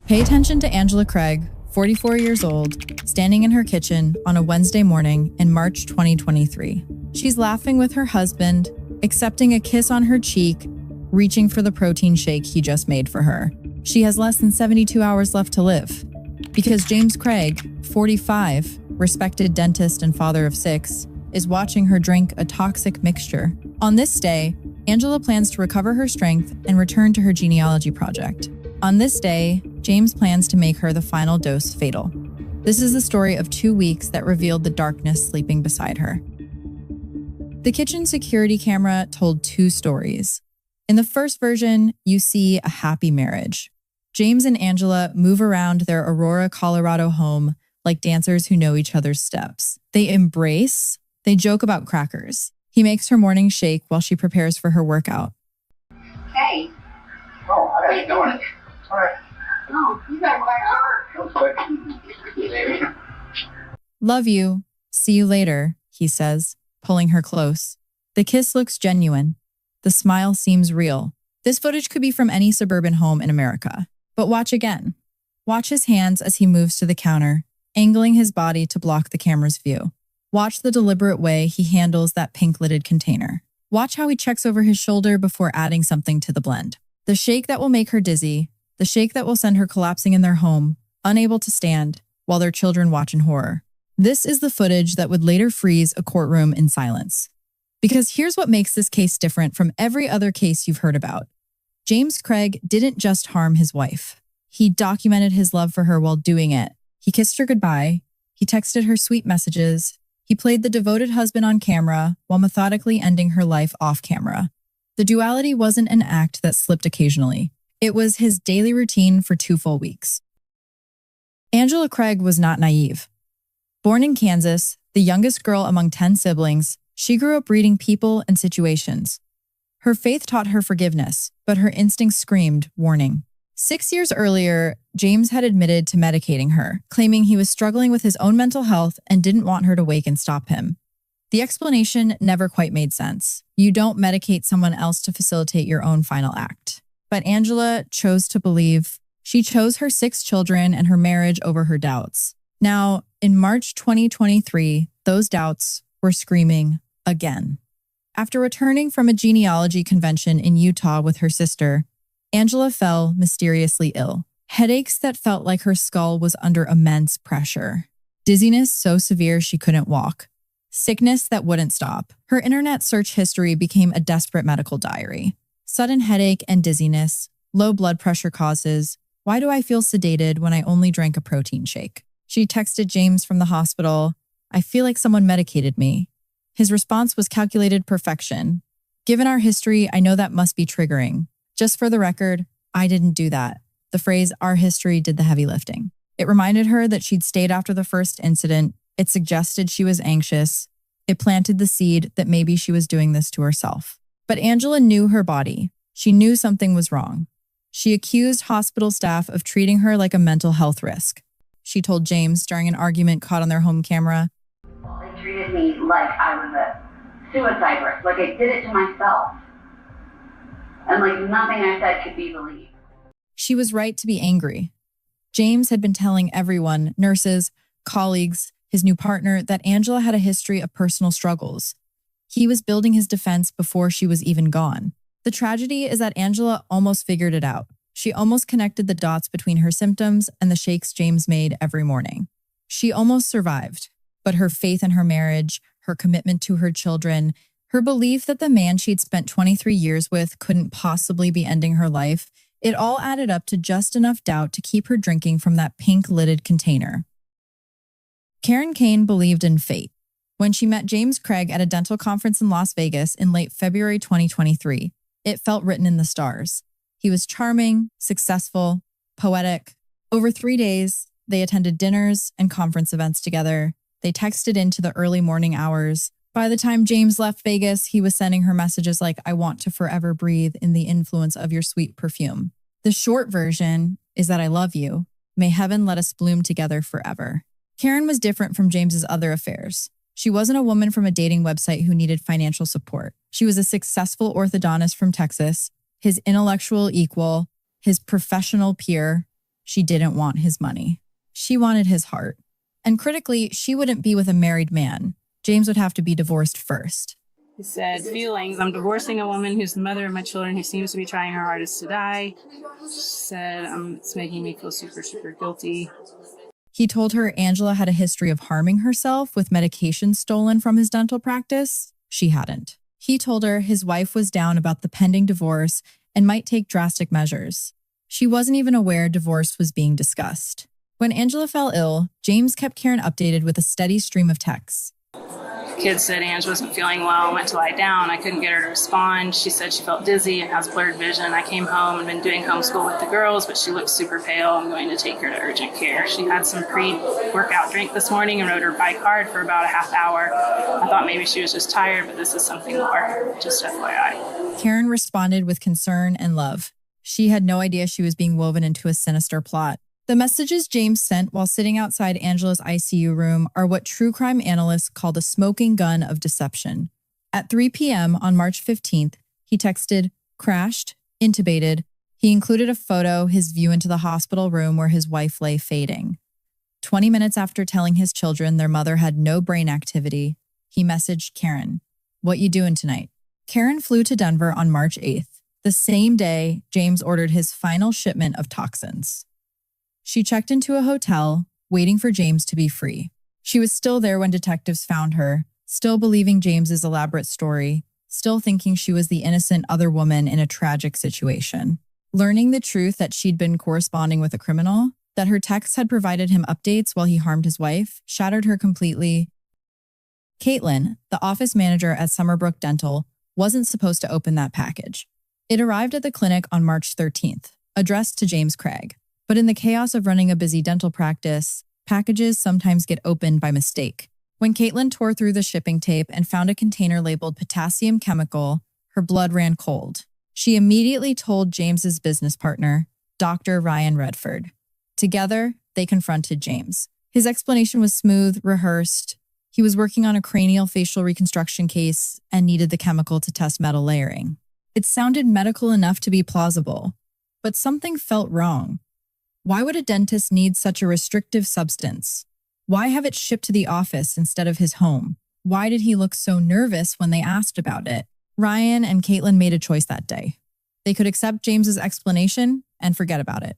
Pay attention to Angela Craig, 44 years old, standing in her kitchen on a Wednesday morning in March 2023. She's laughing with her husband, accepting a kiss on her cheek, reaching for the protein shake he just made for her. She has less than 72 hours left to live. Because James Craig, 45, respected dentist and father of 6, is watching her drink a toxic mixture. On this day, Angela plans to recover her strength and return to her genealogy project. On this day, James plans to make her the final dose fatal. This is the story of 2 weeks that revealed the darkness sleeping beside her. The kitchen security camera told 2 stories. In the first version, you see a happy marriage. James and Angela move around their Aurora, Colorado home like dancers who know each other's steps. They embrace, they joke about crackers. He makes her morning shake while she prepares for her workout. Hey. Oh, I gotta go in. All right. Oh, you got my heart. Love you. See you later, he says, pulling her close. The kiss looks genuine. The smile seems real. This footage could be from any suburban home in America. But watch again. Watch his hands as he moves to the counter, angling his body to block the camera's view. Watch the deliberate way he handles that pink-lidded container. Watch how he checks over his shoulder before adding something to the blend. The shake that will make her dizzy, the shake that will send her collapsing in their home, unable to stand, while their children watch in horror. This is the footage that would later freeze a courtroom in silence. Because here's what makes this case different from every other case you've heard about. James Craig didn't just harm his wife. He documented his love for her while doing it. He kissed her goodbye. He texted her sweet messages. He played the devoted husband on camera while methodically ending her life off camera. The duality wasn't an act that slipped occasionally. It was his daily routine for 2 full weeks. Angela Craig was not naive. Born in Kansas, the youngest girl among 10 siblings, she grew up reading people and situations. Her faith taught her forgiveness, but her instincts screamed warning. 6 years earlier, James had admitted to medicating her, claiming he was struggling with his own mental health and didn't want her to wake and stop him. The explanation never quite made sense. You don't medicate someone else to facilitate your own final act. But Angela chose to believe. She chose her 6 children and her marriage over her doubts. Now, in March 2023, those doubts were screaming again. After returning from a genealogy convention in Utah with her sister, Angela fell mysteriously ill. Headaches that felt like her skull was under immense pressure. Dizziness so severe she couldn't walk. Sickness that wouldn't stop. Her internet search history became a desperate medical diary. Sudden headache and dizziness, low blood pressure causes. Why do I feel sedated when I only drank a protein shake? She texted James from the hospital. I feel like someone medicated me. His response was calculated perfection. Given our history, I know that must be triggering. Just for the record, I didn't do that. The phrase, our history did the heavy lifting. It reminded her that she'd stayed after the first incident. It suggested she was anxious. It planted the seed that maybe she was doing this to herself. But Angela knew her body. She knew something was wrong. She accused hospital staff of treating her like a mental health risk. She told James during an argument caught on their home camera. They treated me like I was a suicide risk, like I did it to myself. And like nothing I said could be believed. She was right to be angry. James had been telling everyone, nurses, colleagues, his new partner, that Angela had a history of personal struggles. He was building his defense before she was even gone. The tragedy is that Angela almost figured it out. She almost connected the dots between her symptoms and the shakes James made every morning. She almost survived, but her faith in her marriage, her commitment to her children, her belief that the man she'd spent 23 years with couldn't possibly be ending her life, it all added up to just enough doubt to keep her drinking from that pink-lidded container. Karen Kane believed in fate. When she met James Craig at a dental conference in Las Vegas in late February 2023, it felt written in the stars. He was charming, successful, poetic. Over 3 days, they attended dinners and conference events together. They texted into the early morning hours. By the time James left Vegas, he was sending her messages like, I want to forever breathe in the influence of your sweet perfume. The short version is that I love you. May heaven let us bloom together forever. Karen was different from James's other affairs. She wasn't a woman from a dating website who needed financial support. She was a successful orthodontist from Texas, his intellectual equal, his professional peer. She didn't want his money. She wanted his heart. And critically, she wouldn't be with a married man. James would have to be divorced first. He said, feelings, I'm divorcing a woman who's the mother of my children who seems to be trying her hardest to die. She said, it's making me feel super, super guilty. He told her Angela had a history of harming herself with medication stolen from his dental practice. She hadn't. He told her his wife was down about the pending divorce and might take drastic measures. She wasn't even aware divorce was being discussed. When Angela fell ill, James kept Karen updated with a steady stream of texts. Kids said Ange wasn't feeling well, went to lie down. I couldn't get her to respond. She said she felt dizzy and has blurred vision. I came home and been doing homeschool with the girls, but she looks super pale. I'm going to take her to urgent care. She had some pre-workout drink this morning and rode her bike hard for about a half hour. I thought maybe she was just tired, but this is something more, just FYI. Karen responded with concern and love. She had no idea she was being woven into a sinister plot. The messages James sent while sitting outside Angela's ICU room are what true crime analysts call the smoking gun of deception. At 3 p.m. on March 15th, he texted, crashed, intubated. He included a photo, his view into the hospital room where his wife lay fading. 20 minutes after telling his children their mother had no brain activity, he messaged Karen, what you doing tonight? Karen flew to Denver on March 8th. The same day, James ordered his final shipment of toxins. She checked into a hotel, waiting for James to be free. She was still there when detectives found her, still believing James's elaborate story, still thinking she was the innocent other woman in a tragic situation. Learning the truth that she'd been corresponding with a criminal, that her texts had provided him updates while he harmed his wife, shattered her completely. Caitlin, the office manager at Summerbrook Dental, wasn't supposed to open that package. It arrived at the clinic on March 13th, addressed to James Craig. But in the chaos of running a busy dental practice, packages sometimes get opened by mistake. When Caitlin tore through the shipping tape and found a container labeled potassium chemical, her blood ran cold. She immediately told James's business partner, Dr. Ryan Redford. Together, they confronted James. His explanation was smooth, rehearsed. He was working on a cranial facial reconstruction case and needed the chemical to test metal layering. It sounded medical enough to be plausible, but something felt wrong. Why would a dentist need such a restrictive substance? Why have it shipped to the office instead of his home? Why did he look so nervous when they asked about it? Ryan and Caitlin made a choice that day. They could accept James's explanation and forget about it.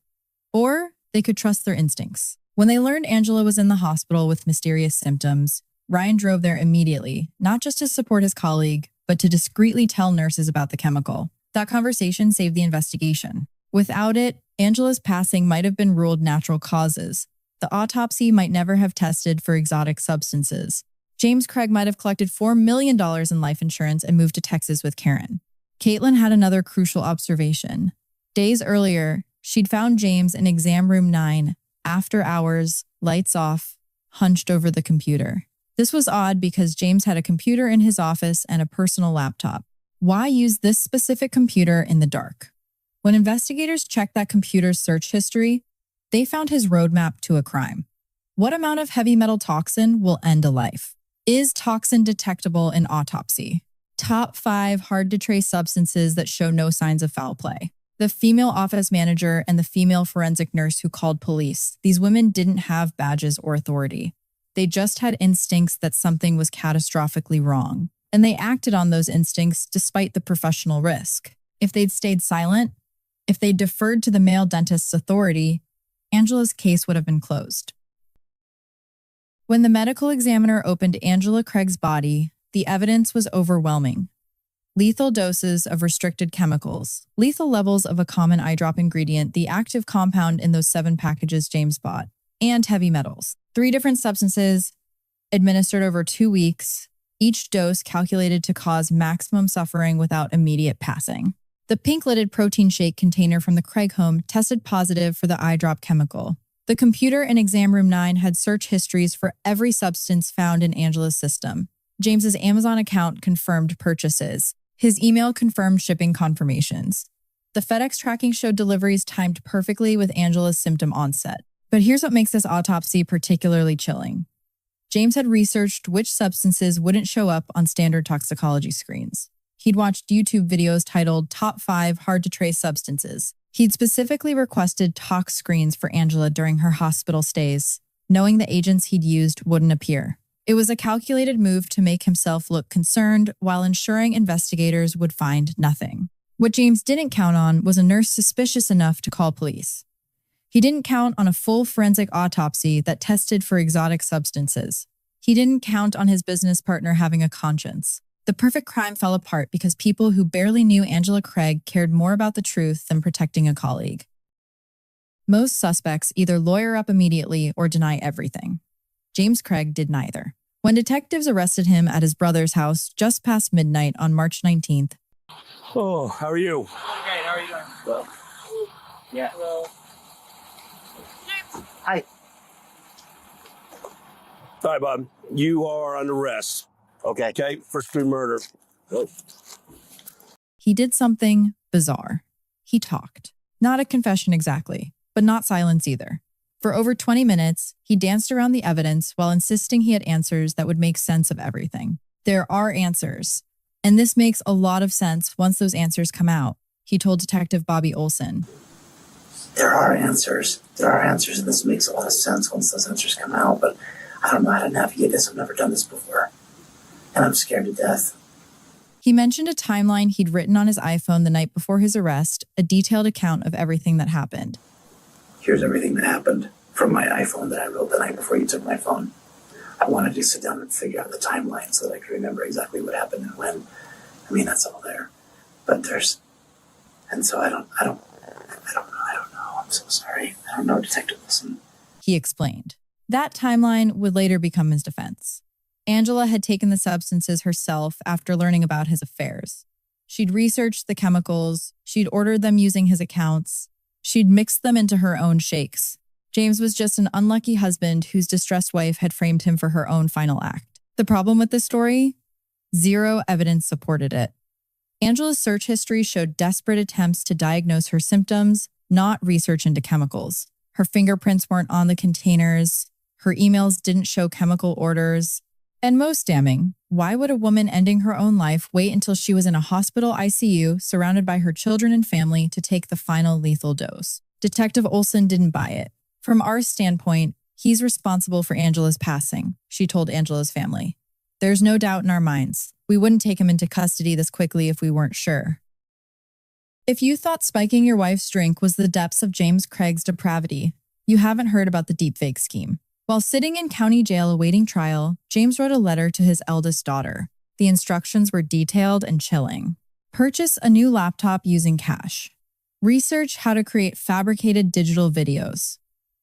Or they could trust their instincts. When they learned Angela was in the hospital with mysterious symptoms, Ryan drove there immediately, not just to support his colleague, but to discreetly tell nurses about the chemical. That conversation saved the investigation. Without it, Angela's passing might have been ruled natural causes. The autopsy might never have tested for exotic substances. James Craig might have collected $4 million in life insurance and moved to Texas with Karen. Caitlin had another crucial observation. Days earlier, she'd found James in exam room 9, after hours, lights off, hunched over the computer. This was odd because James had a computer in his office and a personal laptop. Why use this specific computer in the dark? When investigators checked that computer's search history, they found his roadmap to a crime. What amount of heavy metal toxin will end a life? Is toxin detectable in autopsy? Top 5 hard-to-trace substances that show no signs of foul play. The female office manager and the female forensic nurse who called police. These women didn't have badges or authority. They just had instincts that something was catastrophically wrong. And they acted on those instincts despite the professional risk. If they'd stayed silent, if they deferred to the male dentist's authority, Angela's case would have been closed. When the medical examiner opened Angela Craig's body, the evidence was overwhelming. Lethal doses of restricted chemicals, lethal levels of a common eye drop ingredient, the active compound in those 7 packages James bought, and heavy metals. 3 different substances administered over 2 weeks, each dose calculated to cause maximum suffering without immediate passing. The pink-lidded protein shake container from the Craig home tested positive for the eye drop chemical. The computer in exam room 9 had search histories for every substance found in Angela's system. James's Amazon account confirmed purchases. His email confirmed shipping confirmations. The FedEx tracking showed deliveries timed perfectly with Angela's symptom onset. But here's what makes this autopsy particularly chilling. James had researched which substances wouldn't show up on standard toxicology screens. He'd watched YouTube videos titled Top 5 Hard to Trace Substances. He'd specifically requested tox screens for Angela during her hospital stays, knowing the agents he'd used wouldn't appear. It was a calculated move to make himself look concerned while ensuring investigators would find nothing. What James didn't count on was a nurse suspicious enough to call police. He didn't count on a full forensic autopsy that tested for exotic substances. He didn't count on his business partner having a conscience. The perfect crime fell apart because people who barely knew Angela Craig cared more about the truth than protecting a colleague. Most suspects either lawyer up immediately or deny everything. James Craig did neither. When detectives arrested him at his brother's house just past midnight on March 19th, Oh, how are you? Great, how are you doing? Well, yeah. Hello. Hi. All right, Bob. You are under arrest. Okay. Okay? First-degree murder. Oh. he did something bizarre. He talked. Not a confession exactly, but not silence either. For over 20 minutes, he danced around the evidence while insisting he had answers that would make sense of everything. There are answers. And this makes a lot of sense once those answers come out, he told Detective Bobby Olson. There are answers. There are answers, and this makes a lot of sense once those answers come out, but I don't know how to navigate this. I've never done this before, and I'm scared to death. He mentioned a timeline he'd written on his iPhone the night before his arrest, a detailed account of everything that happened. Here's everything that happened from my iPhone that I wrote the night before you took my phone. I wanted to sit down and figure out the timeline so that I could remember exactly what happened and when. I mean, that's all there. But and so I don't know. I'm so sorry. I don't know, Detective Wilson. He explained. That timeline would later become his defense. Angela had taken the substances herself after learning about his affairs. She'd researched the chemicals, she'd ordered them using his accounts, she'd mixed them into her own shakes. James was just an unlucky husband whose distressed wife had framed him for her own final act. The problem with this story? Zero evidence supported it. Angela's search history showed desperate attempts to diagnose her symptoms, not research into chemicals. Her fingerprints weren't on the containers, her emails didn't show chemical orders. And most damning, why would a woman ending her own life wait until she was in a hospital ICU surrounded by her children and family to take the final lethal dose? Detective Olson didn't buy it. From our standpoint, he's responsible for Angela's passing, she told Angela's family. There's no doubt in our minds. We wouldn't take him into custody this quickly if we weren't sure. If you thought spiking your wife's drink was the depths of James Craig's depravity, you haven't heard about the deepfake scheme. While sitting in county jail awaiting trial, James wrote a letter to his eldest daughter. The instructions were detailed and chilling. Purchase a new laptop using cash. Research how to create fabricated digital videos.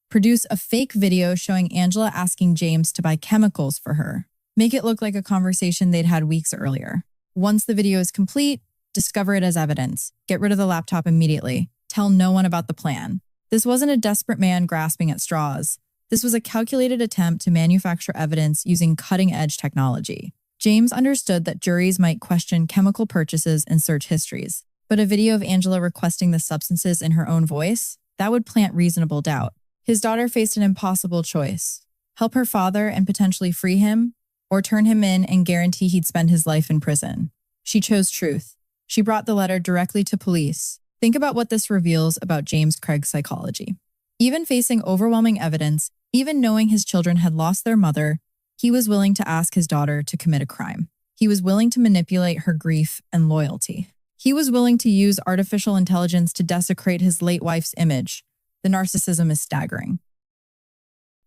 Produce a fake video showing Angela asking James to buy chemicals for her. Make it look like a conversation they'd had weeks earlier. Once the video is complete, discover it as evidence. Get rid of the laptop immediately. Tell no one about the plan. This wasn't a desperate man grasping at straws. This was a calculated attempt to manufacture evidence using cutting-edge technology. James understood that juries might question chemical purchases and search histories, but a video of Angela requesting the substances in her own voice, that would plant reasonable doubt. His daughter faced an impossible choice. Help her father and potentially free him, or turn him in and guarantee he'd spend his life in prison. She chose truth. She brought the letter directly to police. Think about what this reveals about James Craig's psychology. Even facing overwhelming evidence, even knowing his children had lost their mother, he was willing to ask his daughter to commit a crime. He was willing to manipulate her grief and loyalty. He was willing to use artificial intelligence to desecrate his late wife's image. The narcissism is staggering.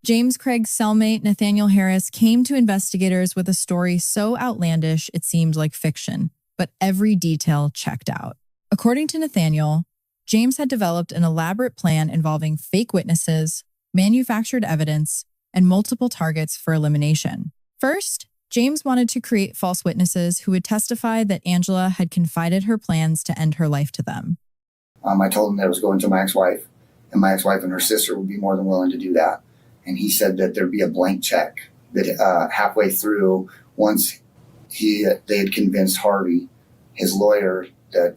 James Craig's cellmate, Nathaniel Harris, came to investigators with a story so outlandish it seemed like fiction, but every detail checked out. According to Nathaniel, James had developed an elaborate plan involving fake witnesses, manufactured evidence, and multiple targets for elimination. First, James wanted to create false witnesses who would testify that Angela had confided her plans to end her life to them. I told him that I was going to my ex-wife, and my ex-wife and her sister would be more than willing to do that. And he said that there'd be a blank check that halfway through, once they had convinced Harvey, his lawyer, that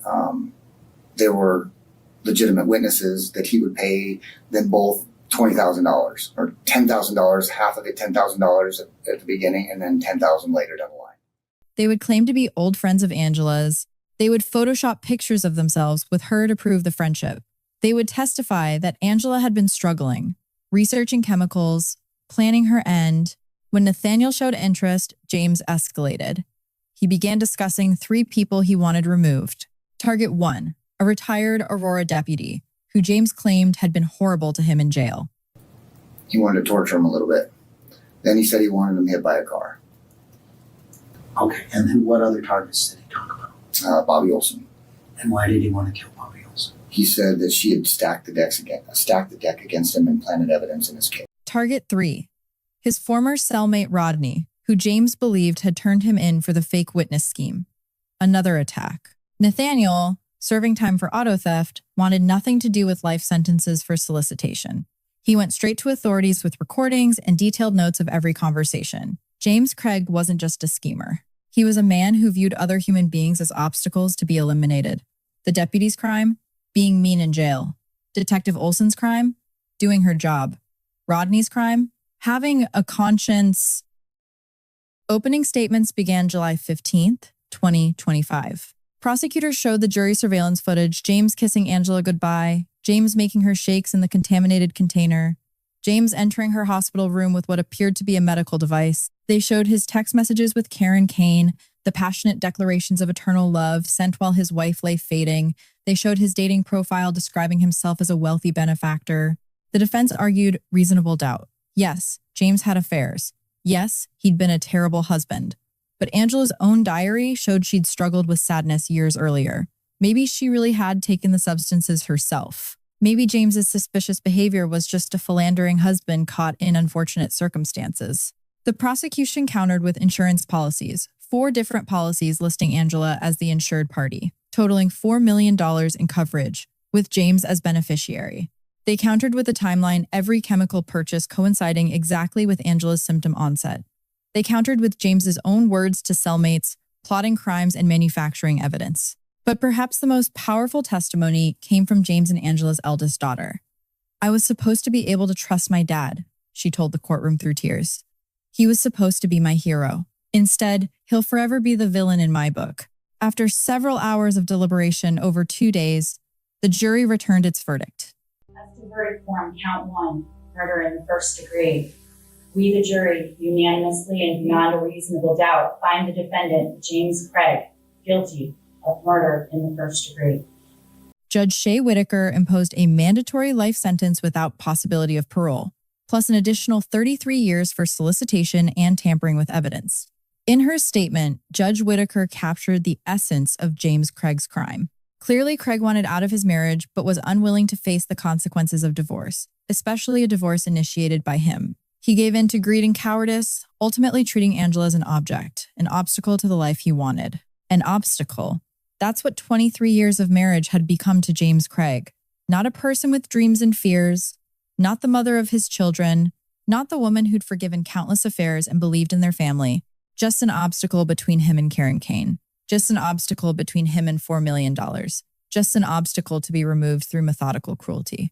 there were legitimate witnesses, that he would pay them both $20,000 or $10,000, half of it $10,000 at the beginning, and then $10,000 later down the line. They would claim to be old friends of Angela's. They would Photoshop pictures of themselves with her to prove the friendship. They would testify that Angela had been struggling, researching chemicals, planning her end. When Nathaniel showed interest, James escalated. He began discussing 3 people he wanted removed. Target 1, a retired Aurora deputy, who James claimed had been horrible to him in jail. He wanted to torture him a little bit. Then he said he wanted him hit by a car. Okay, and what other targets did he talk about? Bobby Olson. And why did he want to kill Bobby Olson? He said that she had stacked the deck against him and planted evidence in his case. Target 3, his former cellmate Rodney, who James believed had turned him in for the fake witness scheme. Another attack. Nathaniel, serving time for auto theft, wanted nothing to do with life sentences for solicitation. He went straight to authorities with recordings and detailed notes of every conversation. James Craig wasn't just a schemer. He was a man who viewed other human beings as obstacles to be eliminated. The deputy's crime? Being mean in jail. Detective Olson's crime? Doing her job. Rodney's crime? Having a conscience. Opening statements began July 15th, 2025. Prosecutors showed the jury surveillance footage, James kissing Angela goodbye, James making her shakes in the contaminated container, James entering her hospital room with what appeared to be a medical device. They showed his text messages with Karen Kane, the passionate declarations of eternal love sent while his wife lay fading. They showed his dating profile describing himself as a wealthy benefactor. The defense argued reasonable doubt. Yes, James had affairs. Yes, he'd been a terrible husband. But Angela's own diary showed she'd struggled with sadness years earlier. Maybe she really had taken the substances herself. Maybe James's suspicious behavior was just a philandering husband caught in unfortunate circumstances. The prosecution countered with insurance policies, 4 different policies listing Angela as the insured party, totaling $4 million in coverage, with James as beneficiary. They countered with a timeline, every chemical purchase coinciding exactly with Angela's symptom onset. They countered with James's own words to cellmates, plotting crimes and manufacturing evidence. But perhaps the most powerful testimony came from James and Angela's eldest daughter. "I was supposed to be able to trust my dad," she told the courtroom through tears. "He was supposed to be my hero. Instead, he'll forever be the villain in my book." After several hours of deliberation over 2 days, the jury returned its verdict. As to verdict form, count 1, murder in the first degree. We, the jury, unanimously and beyond a reasonable doubt, find the defendant, James Craig, guilty of murder in the first degree. Judge Shea Whitaker imposed a mandatory life sentence without possibility of parole, plus an additional 33 years for solicitation and tampering with evidence. In her statement, Judge Whitaker captured the essence of James Craig's crime. Clearly, Craig wanted out of his marriage, but was unwilling to face the consequences of divorce, especially a divorce initiated by him. He gave in to greed and cowardice, ultimately treating Angela as an object, an obstacle to the life he wanted. An obstacle. That's what 23 years of marriage had become to James Craig. Not a person with dreams and fears, not the mother of his children, not the woman who'd forgiven countless affairs and believed in their family, just an obstacle between him and Karen Kane. Just an obstacle between him and $4 million. Just an obstacle to be removed through methodical cruelty.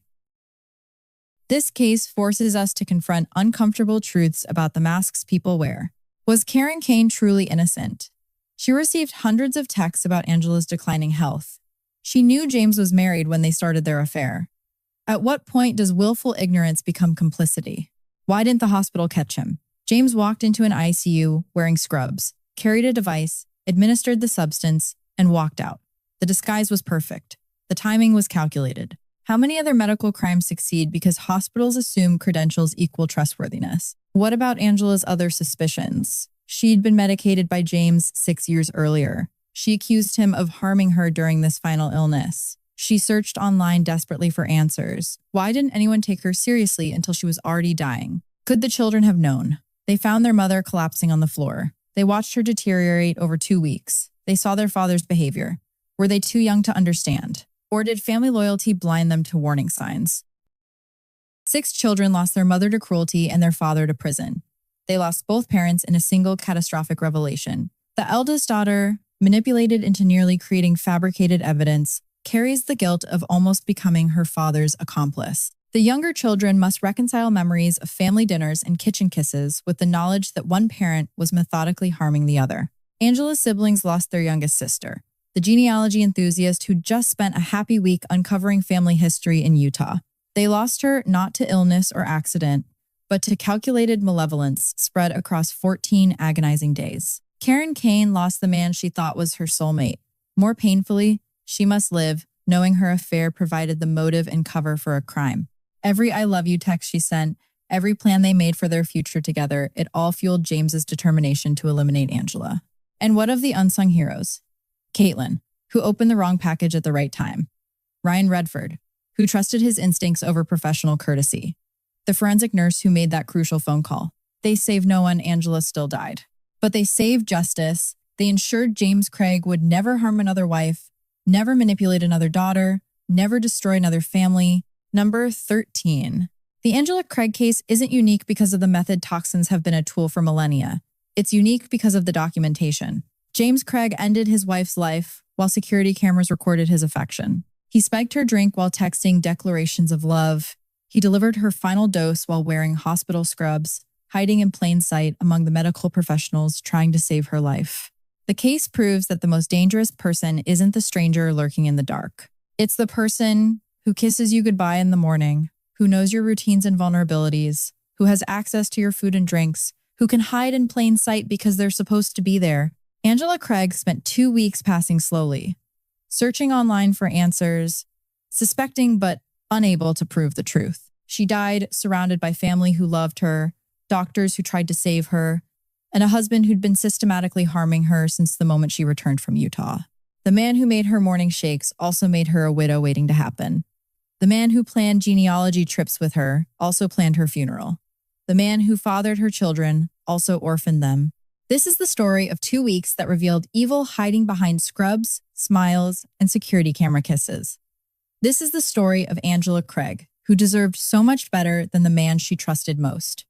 This case forces us to confront uncomfortable truths about the masks people wear. Was Karen Kane truly innocent? She received hundreds of texts about Angela's declining health. She knew James was married when they started their affair. At what point does willful ignorance become complicity? Why didn't the hospital catch him? James walked into an ICU wearing scrubs, carried a device, administered the substance, and walked out. The disguise was perfect. The timing was calculated. How many other medical crimes succeed because hospitals assume credentials equal trustworthiness? What about Angela's other suspicions? She'd been medicated by James 6 years earlier. She accused him of harming her during this final illness. She searched online desperately for answers. Why didn't anyone take her seriously until she was already dying? Could the children have known? They found their mother collapsing on the floor. They watched her deteriorate over 2 weeks. They saw their father's behavior. Were they too young to understand? Or did family loyalty blind them to warning signs? 6 children lost their mother to cruelty and their father to prison. They lost both parents in a single catastrophic revelation. The eldest daughter, manipulated into nearly creating fabricated evidence, carries the guilt of almost becoming her father's accomplice. The younger children must reconcile memories of family dinners and kitchen kisses with the knowledge that one parent was methodically harming the other. Angela's siblings lost their youngest sister, the genealogy enthusiast who just spent a happy week uncovering family history in Utah. They lost her not to illness or accident, but to calculated malevolence spread across 14 agonizing days. Karen Kane lost the man she thought was her soulmate. More painfully, she must live, knowing her affair provided the motive and cover for a crime. Every I love you text she sent, every plan they made for their future together, it all fueled James's determination to eliminate Angela. And what of the unsung heroes? Caitlin, who opened the wrong package at the right time. Ryan Redford, who trusted his instincts over professional courtesy. The forensic nurse who made that crucial phone call. They saved no one, Angela still died. But they saved justice. They ensured James Craig would never harm another wife, never manipulate another daughter, never destroy another family. Number 13. The Angela Craig case isn't unique because of the method toxins have been a tool for millennia. It's unique because of the documentation. James Craig ended his wife's life while security cameras recorded his affection. He spiked her drink while texting declarations of love. He delivered her final dose while wearing hospital scrubs, hiding in plain sight among the medical professionals trying to save her life. The case proves that the most dangerous person isn't the stranger lurking in the dark. It's the person who kisses you goodbye in the morning, who knows your routines and vulnerabilities, who has access to your food and drinks, who can hide in plain sight because they're supposed to be there. Angela Craig spent 2 weeks passing slowly, searching online for answers, suspecting but unable to prove the truth. She died surrounded by family who loved her, doctors who tried to save her, and a husband who'd been systematically harming her since the moment she returned from Utah. The man who made her morning shakes also made her a widow waiting to happen. The man who planned genealogy trips with her also planned her funeral. The man who fathered her children also orphaned them. This is the story of 2 weeks that revealed evil hiding behind scrubs, smiles, and security camera kisses. This is the story of Angela Craig, who deserved so much better than the man she trusted most.